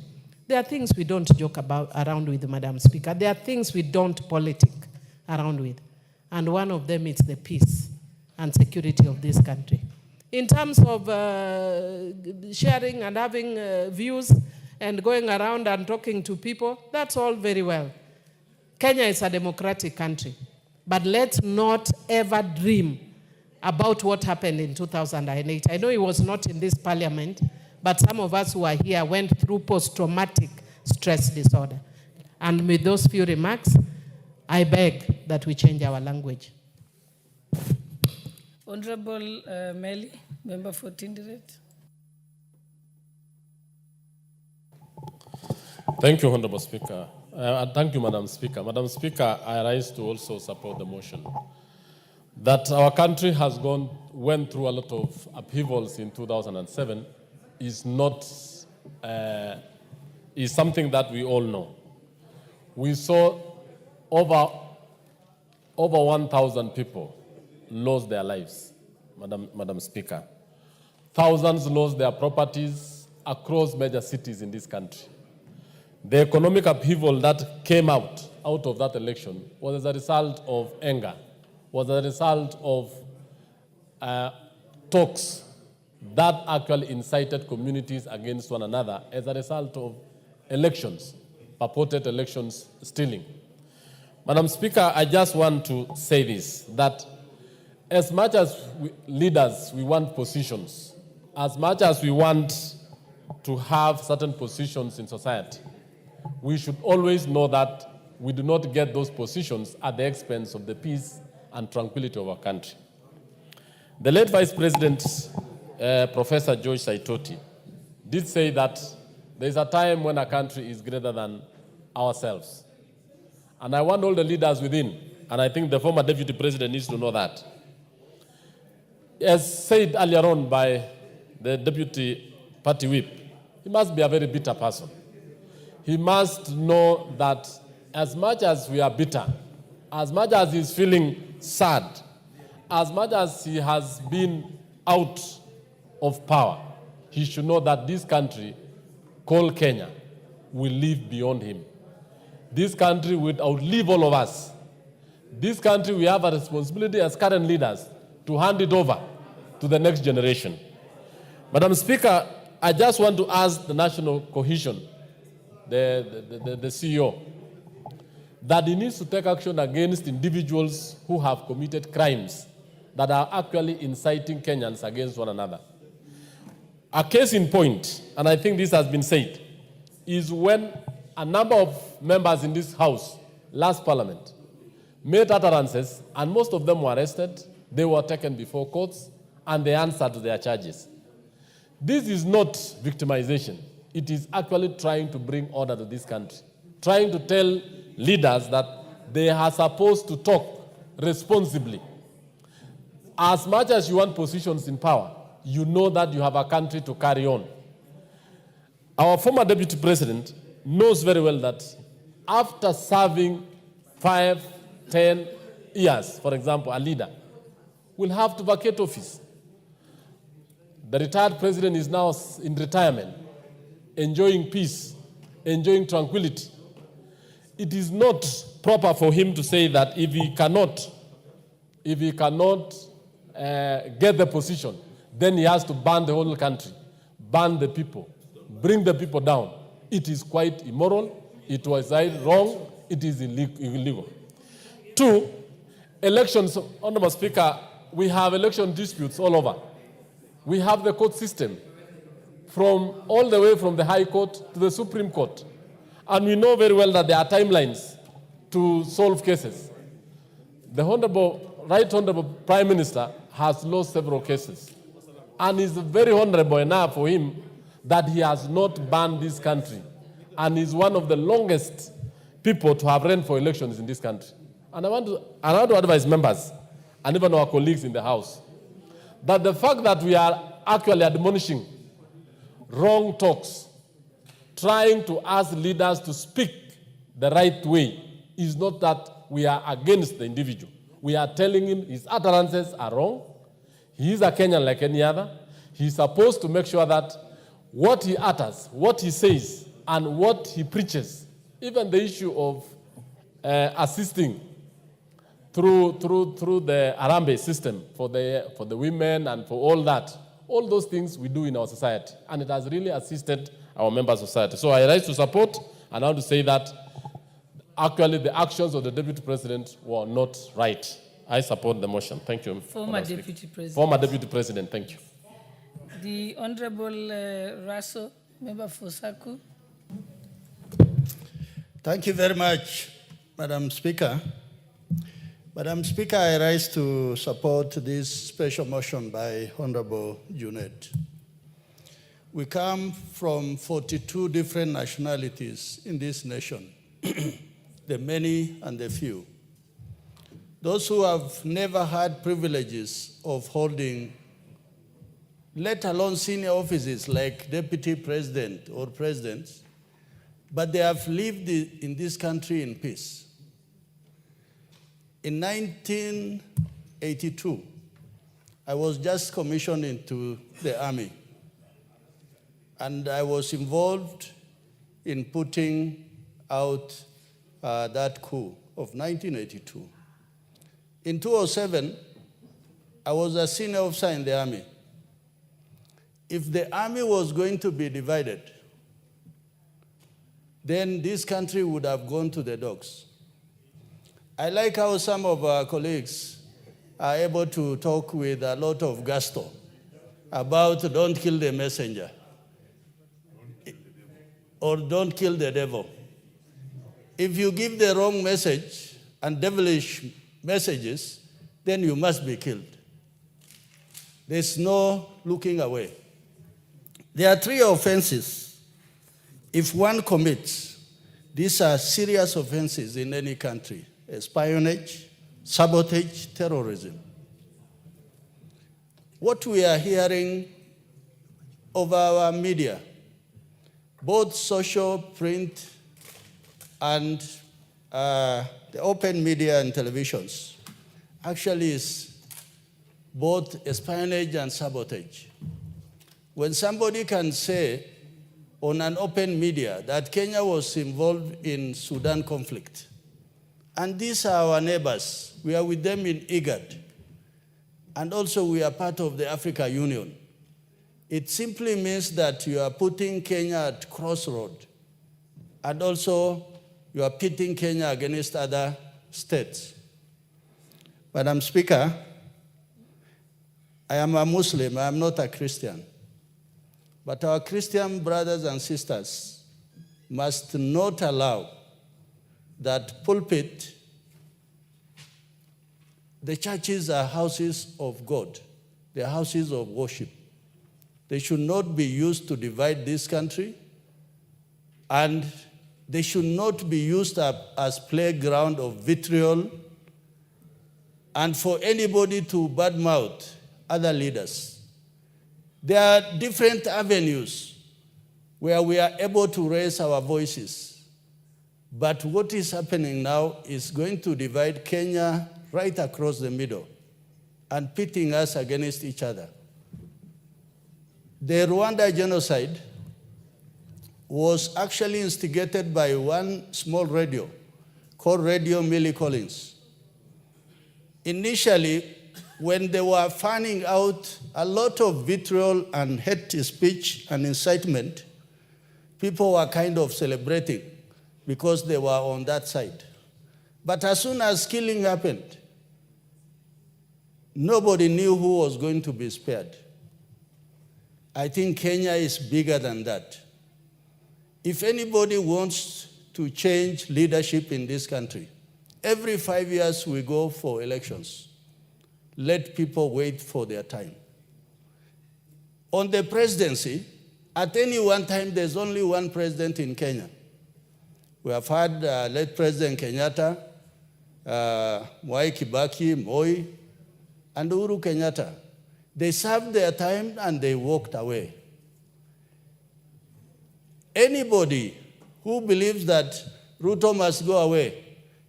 There are things we don't joke about around with, Madam Speaker. There are things we don't politic around with. And one of them is the peace and security of this country. In terms of sharing and having views and going around and talking to people, that's all very well. Kenya is a democratic country. But let's not ever dream about what happened in 2008. I know it was not in this parliament, but some of us who are here went through post-traumatic stress disorder. And with those few remarks, I beg that we change our language. Honorable Melly, member for Tinderet. Thank you, Honorable Speaker. Thank you, Madam Speaker. Madam Speaker, I rise to also support the motion that our country went through a lot of upheavals in 2007 is something that we all know. We saw over 1,000 people lost their lives, Madam Speaker. Thousands lost their properties across major cities in this country. The economic upheaval that came out of that election was as a result of anger, was a result of talks that actually incited communities against one another as a result of elections, purported elections stealing. Madam Speaker, I just want to say this, that as much as leaders, we want positions, as much as we want to have certain positions in society, we should always know that we do not get those positions at the expense of the peace and tranquility of our country. The late Vice President, Professor George Saitoti, did say that there is a time when a country is greater than ourselves. And I want all the leaders within, and I think the former Deputy President needs to know that. As said earlier on by the Deputy Party Whip, he must be a very bitter person. He must know that as much as we are bitter, as much as he's feeling sad, as much as he has been out of power, he should know that this country, called Kenya, will live beyond him. This country will outlive all of us. This country, we have a responsibility as current leaders to hand it over to the next generation. Madam Speaker, I just want to ask the National Cohesion, the CEO, that he needs to take action against individuals who have committed crimes that are actually inciting Kenyans against one another. A case in point, and I think this has been said, is when a number of members in this House, last Parliament, made utterances, and most of them were arrested, they were taken before courts, and they answered to their charges. This is not victimization. It is actually trying to bring order to this country, trying to tell leaders that they are supposed to talk responsibly. As much as you want positions in power, you know that you have a country to carry on. Our former Deputy President knows very well that after serving 5, 10 years, for example, a leader will have to vacate office. The retired president is now in retirement, enjoying peace, enjoying tranquility. It is not proper for him to say that if he cannot get the position, then he has to ban the whole country, ban the people, bring the people down. It is quite immoral. It was wrong. It is illegal. 2, elections, Honorable Speaker, we have election disputes all over. We have the court system all the way from the High Court to the Supreme Court. And we know very well that there are timelines to solve cases. The Right Honorable Prime Minister has lost several cases. And it's very honorable enough for him that he has not banned this country. And is one of the longest people to have run for elections in this country. And I want to advise members and even our colleagues in the House that the fact that we are actually admonishing wrong talks, trying to ask leaders to speak the right way, is not that we are against the individual. We are telling him his utterances are wrong. He is a Kenyan like any other. He's supposed to make sure that what he utters, what he says, and what he preaches, even the issue of assisting through the Arambe system for the women and for all that, all those things we do in our society, and it has really assisted our member society. So I rise to support, and I want to say that actually the actions of the Deputy President were not right. I support the motion. Thank you. Former Deputy President. Former Deputy President, thank you. The Honorable Russell, member for Saku. Thank you very much, Madam Speaker. Madam Speaker, I rise to support this special motion by Honorable Junet. We come from 42 different nationalities in this nation, the many and the few. Those who have never had privileges of holding, let alone senior offices like deputy president or presidents, but they have lived in this country in peace. In 1982, I was just commissioned into the army, and I was involved in putting out that coup of 1982. In 2007, I was a senior officer in the army. If the army was going to be divided, then this country would have gone to the dogs. I like how some of our colleagues are able to talk with a lot of gusto about don't kill the messenger or don't kill the devil. If you give the wrong message and devilish messages, then you must be killed. There's no looking away. There are 3 offenses. If one commits, these are serious offenses in any country: espionage, sabotage, terrorism. What we are hearing over our media, both social, print, and the open media and televisions, actually is both espionage and sabotage. When somebody can say on an open media that Kenya was involved in Sudan conflict, and these are our neighbors, we are with them in IGAD, and also we are part of the Africa Union, it simply means that you are putting Kenya at crossroad, and also you are pitting Kenya against other states. Madam Speaker, I am a Muslim, I am not a Christian. But our Christian brothers and sisters must not allow that pulpit. The churches are houses of God. They are houses of worship. They should not be used to divide this country, and they should not be used as playground of vitriol and for anybody to badmouth other leaders. There are different avenues where we are able to raise our voices. But what is happening now is going to divide Kenya right across the middle and pitting us against each other. The Rwanda genocide was actually instigated by one small radio called Radio Millie Collins. Initially, when they were fanning out a lot of vitriol and hate speech and incitement, people were kind of celebrating because they were on that side. But as soon as killing happened, nobody knew who was going to be spared. I think Kenya is bigger than that. If anybody wants to change leadership in this country, every 5 years we go for elections. Let people wait for their time. On the presidency, at any one time, there's only one president in Kenya. We have had late President Kenyatta, Mwai Kibaki, Moi, and Uhuru Kenyatta. They served their time and they walked away. Anybody who believes that Ruto must go away,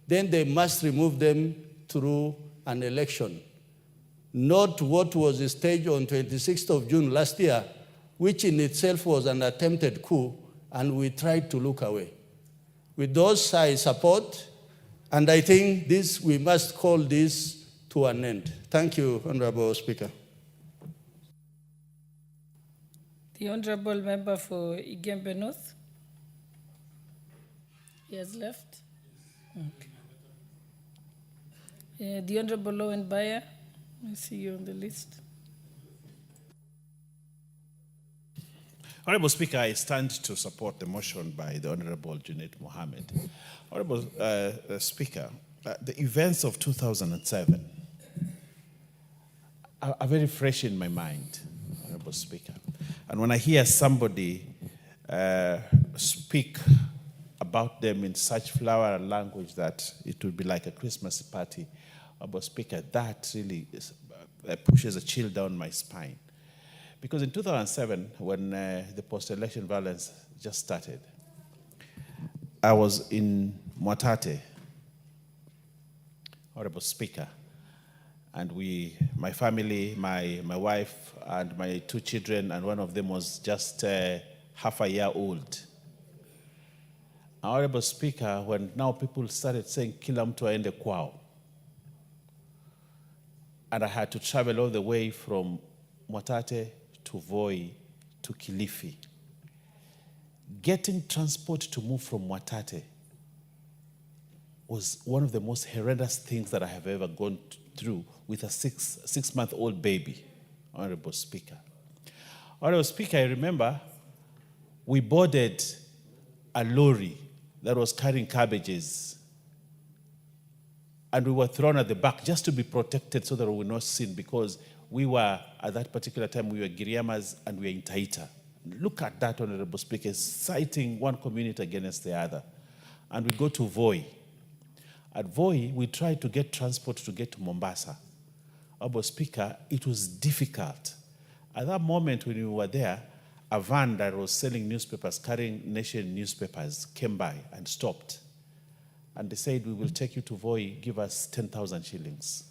then they must remove them through an election. Not what was staged on 26th of June last year, which in itself was an attempted coup, and we tried to look away. With those I support, and I think we must call this to an end. Thank you, Honorable Speaker. The Honorable Member for Igembe North. He has left. Okay. The Honorable Owen Bayer. I see you on the list. Honorable Speaker, I stand to support the motion by the Honorable Junet Mohammed. Honorable Speaker, the events of 2007 are very fresh in my mind, Honorable Speaker. And when I hear somebody speak about them in such flowery language that it would be like a Christmas party, Honorable Speaker, that really pushes a chill down my spine. Because in 2007, when the post-election violence just started, I was in Mwatate, Honorable Speaker, and my family, my wife, and my 2 children, and one of them was just half a year old. Honorable Speaker, when now people started saying, kila mtu aende kwao, and I had to travel all the way from Mwatate to Voi to Kilifi. Getting transport to move from Mwatate was one of the most horrendous things that I have ever gone through with a six-month-old baby, Honorable Speaker. Honorable Speaker, I remember we boarded a lorry that was carrying cabbages, and we were thrown at the back just to be protected so that we were not seen, because we were, at that particular time, we were Giriamas and we were in Taita. Look at that, Honorable Speaker, citing one community against the other. And we go to Voi. At Voi, we tried to get transport to get to Mombasa. Honorable Speaker, it was difficult. At that moment when we were there, a van that was selling newspapers, carrying Nation newspapers, came by and stopped. And they said, we will take you to Voi, give us 10,000 shillings.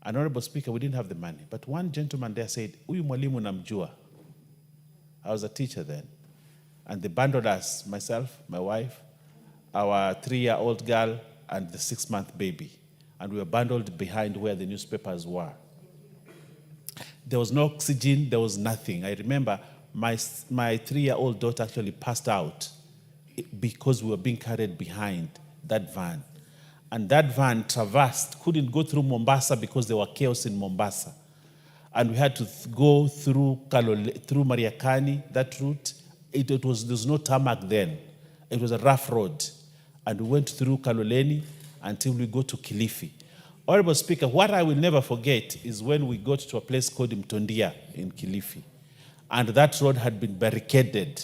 And Honorable Speaker, we didn't have the money. But one gentleman there said, Uyu mwalimu namjua. I was a teacher then. And they bundled us, myself, my wife, our 3-year-old girl, and the 6-month baby. And we were bundled behind where the newspapers were. There was no oxygen, there was nothing. I remember my 3-year-old daughter actually passed out because we were being carried behind that van. And that van traversed, couldn't go through Mombasa because there were chaos in Mombasa. And we had to go through Mariakani, that route. There was no tarmac then. It was a rough road. And we went through Kaloleni until we got to Kilifi. Honorable Speaker, what I will never forget is when we got to a place called Mtondia in Kilifi. And that road had been barricaded.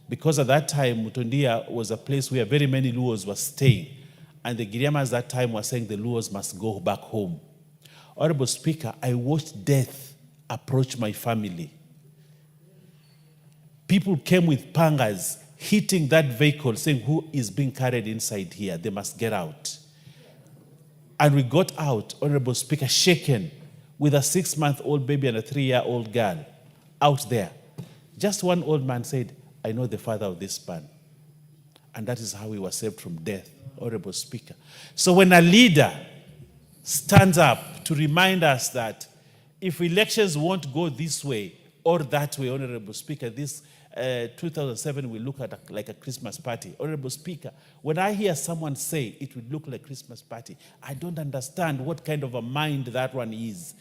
Because at that time, Mtondia was a place where very many Luos were staying. And the Giriamas at that time were saying the Luos must go back home. Honorable Speaker, I watched death approach my family. People came with pangas, hitting that vehicle, saying, who is being carried inside here? They must get out. And we got out, Honorable Speaker, shaken, with a 6-month-old baby and a 3-year-old girl out there. Just one old man said, I know the father of this man. And that is how he was saved from death, Honorable Speaker. So when a leader stands up to remind us that if elections won't go this way or that way, Honorable Speaker, this 2007 will look at like a Christmas party. Honorable Speaker, when I hear someone say it will look like a Christmas party, I don't understand what kind of a mind that one is.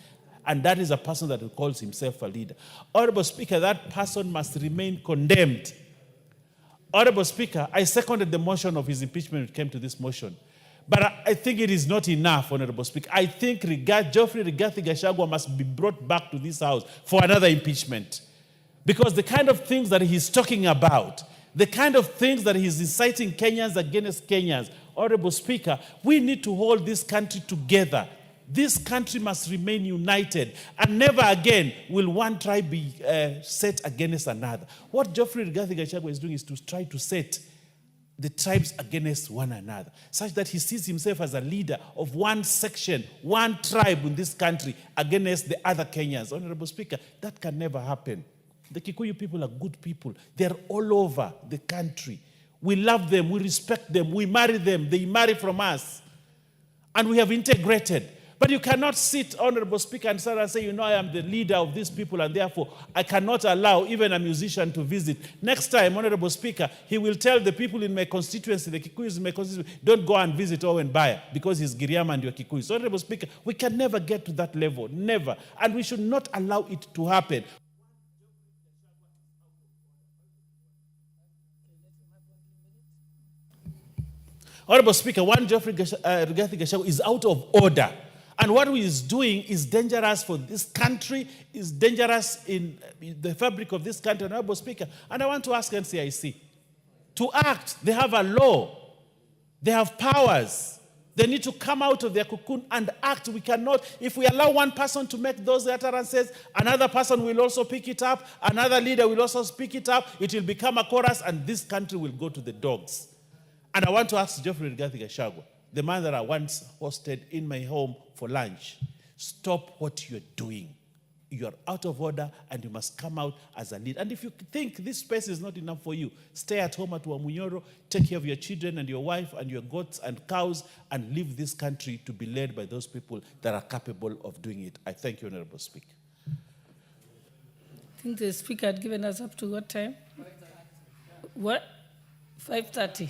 And that is a person that calls himself a leader. Honorable Speaker, that person must remain condemned. Honorable Speaker, I seconded the motion of his impeachment when it came to this motion. But I think it is not enough, Honorable Speaker. I think Geoffrey Rigathi Gachagua must be brought back to this House for another impeachment. Because the kind of things that he's talking about, the kind of things that he's inciting Kenyans against Kenyans, Honorable Speaker, we need to hold this country together. This country must remain united, and never again will one tribe be set against another. What Geoffrey Rigathi Gachagua is doing is to try to set the tribes against one another, such that he sees himself as a leader of one section, one tribe in this country against the other Kenyans. Honorable Speaker, that can never happen. The Kikuyu people are good people. They're all over the country. We love them, we respect them, we marry them, they marry from us. And we have integrated. But you cannot sit, Honorable Speaker, and say, you know, I am the leader of these people, and therefore I cannot allow even a musician to visit. Next time, Honorable Speaker, he will tell the people in my constituency, the Kikuyus in my constituency, don't go and visit Owen Baya because he's Giriama and you're Kikuyu. So, Honorable Speaker, we can never get to that level, never. And we should not allow it to happen. Honorable Speaker, one Geoffrey Rigathi Gachagua is out of order. And what he is doing is dangerous for this country, is dangerous in the fabric of this country, Honorable Speaker. And I want to ask NCIC to act. They have a law. They have powers. They need to come out of their cocoon and act. We cannot, if we allow one person to make those utterances, another person will also pick it up, another leader will also pick it up, it will become a chorus, and this country will go to the dogs. And I want to ask Geoffrey Rigathi Gachagua, the man that I once hosted in my home for lunch, stop what you're doing. You're out of order and you must come out as a leader. And if you think this space is not enough for you, stay at home at Wamunyoro, take care of your children and your wife and your goats and cows, and leave this country to be led by those people that are capable of doing it. I thank you, Honorable Speaker. I think the Speaker had given us up to what time? What? 5:30.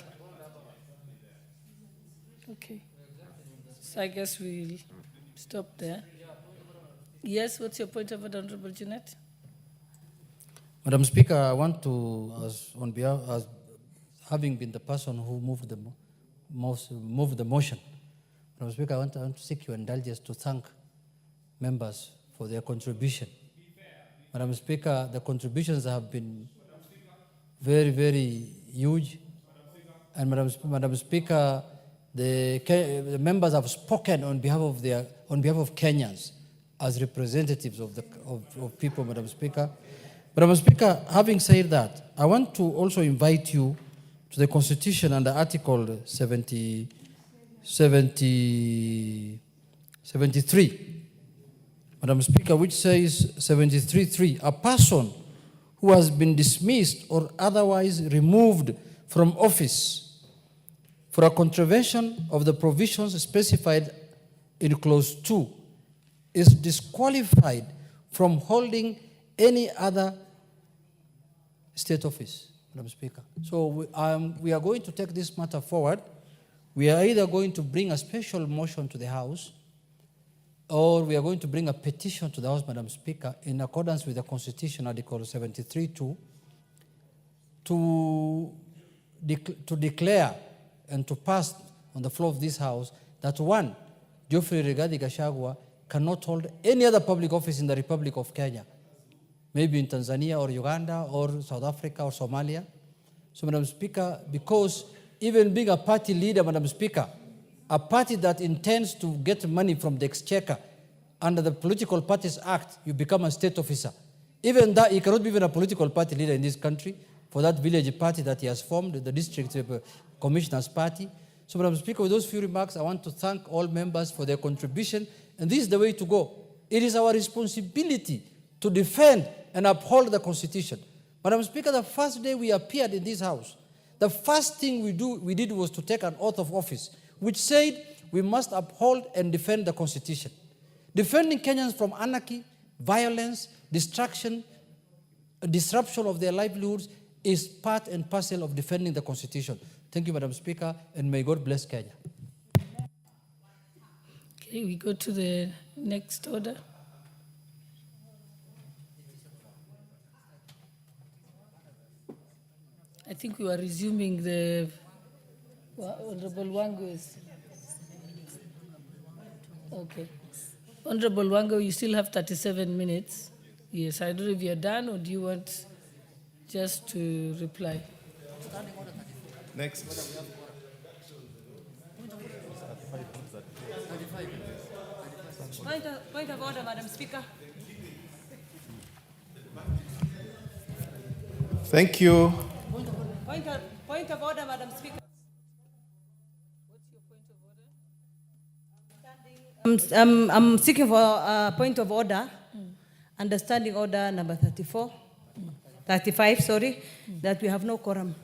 Okay. So I guess we'll stop there. Yes, what's your point of order, Honorable Jeanette? Madam Speaker, I want to, on behalf, as having been the person who moved the motion, Madam Speaker, I want to seek your indulgence to thank members for their contribution. Madam Speaker, the contributions have been very, very huge. And Madam Speaker, the members have spoken on behalf of Kenyans as representatives of people, Madam Speaker. Madam Speaker, having said that, I want to also invite you to the Constitution under Article 73, Madam Speaker, which says 73.3, a person who has been dismissed or otherwise removed from office for a contravention of the provisions specified in Clause 2 is disqualified from holding any other state office, Madam Speaker. So we are going to take this matter forward. We are either going to bring a special motion to the House, or we are going to bring a petition to the House, Madam Speaker, in accordance with the Constitution, Article 73.2, to declare and to pass on the floor of this House that one, Geoffrey Rigathi Gachagua cannot hold any other public office in the Republic of Kenya, maybe in Tanzania or Uganda or South Africa or Somalia. So, Madam Speaker, because even being a party leader, Madam Speaker, a party that intends to get money from the exchequer under the Political Parties Act, you become a state officer. Even that, he cannot be even a political party leader in this country for that village party that he has formed, the district commissioner's party. So, Madam Speaker, with those few remarks, I want to thank all members for their contribution. And this is the way to go. It is our responsibility to defend and uphold the Constitution. Madam Speaker, the first day we appeared in this House, the first thing we did was to take an oath of office, which said we must uphold and defend the Constitution. Defending Kenyans from anarchy, violence, disruption of their livelihoods is part and parcel of defending the Constitution. Thank you, Madam Speaker, and may God bless Kenya. Okay, we go to the next order. I think we are resuming the Honorable Wango is. Okay. Honorable Wango, you still have 37 minutes. Yes, I don't know if you're done or do you want just to reply? Next. Point of order, Madam Speaker. Thank you. Point of order, Madam Speaker. I'm seeking for a point of order. Understanding order number 35, that we have no quorum.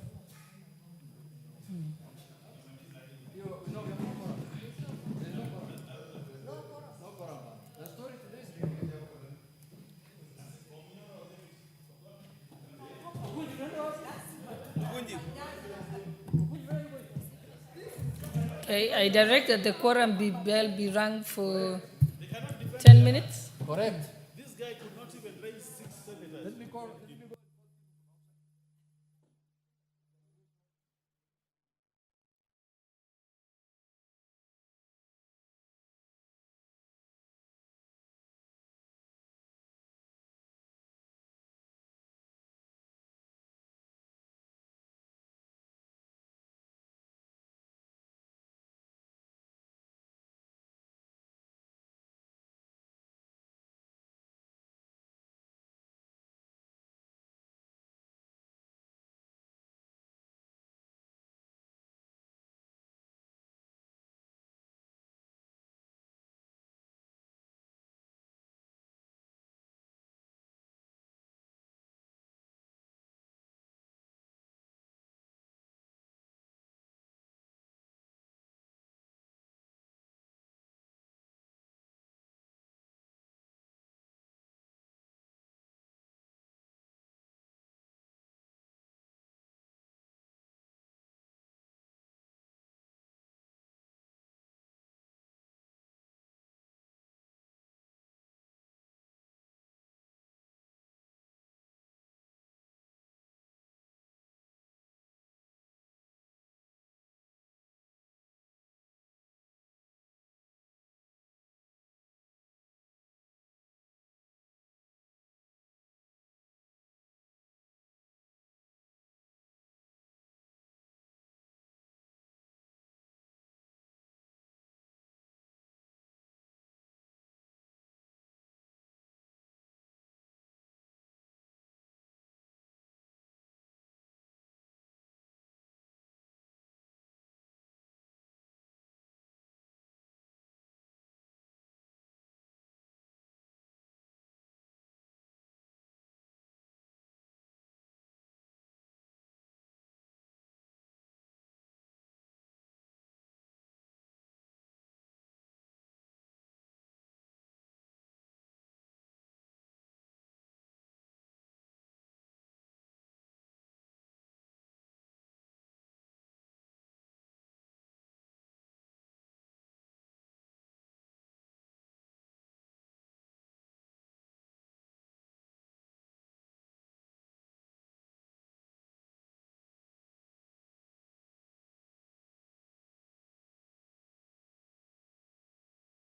Okay, I direct that the quorum bell be rung for 10 minutes. Correct. This guy could not even raise 6 senators.